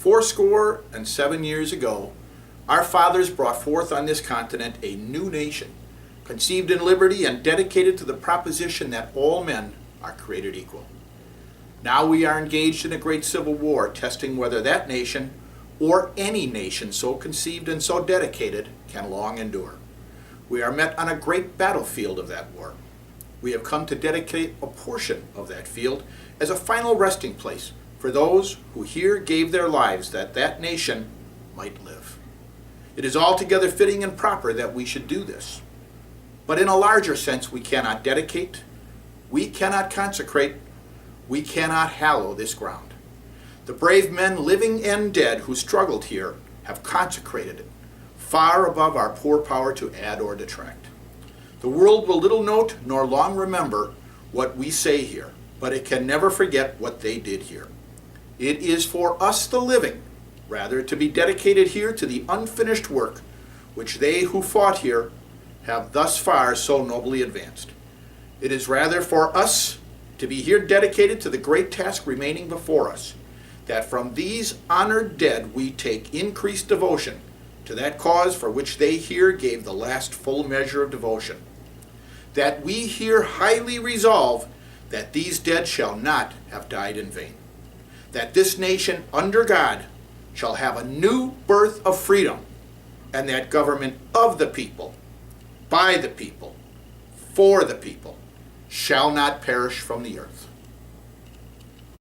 407 years ago, our fathers brought forth on this continent a new nation, conceived in liberty and dedicated to the proposition that all men are created equal. Now we are engaged in a great civil war, testing whether that nation, or any nation so conceived and so dedicated, can long endure. We are met on a great battlefield of that war. We have come to dedicate a portion of that field as a final resting place for those who here gave their lives that that nation might live. It is altogether fitting and proper that we should do this. But in a larger sense, we cannot dedicate, we cannot consecrate, we cannot hallow this ground. The brave men, living and dead, who struggled here have consecrated it, far above our poor power to add or detract. The world will little note nor long remember what we say here, but it can never forget what they did here. It is for us the living, rather, to be dedicated here to the unfinished work which they who fought here have thus far so nobly advanced. It is rather for us to be here dedicated to the great task remaining before us, that from these honored dead we take increased devotion to that cause for which they here gave the last full measure of devotion. That we here highly resolve that these dead shall not have died in vain. That this nation under God shall have a new birth of freedom, and that government of the people, by the people, for the people, shall not perish from the earth.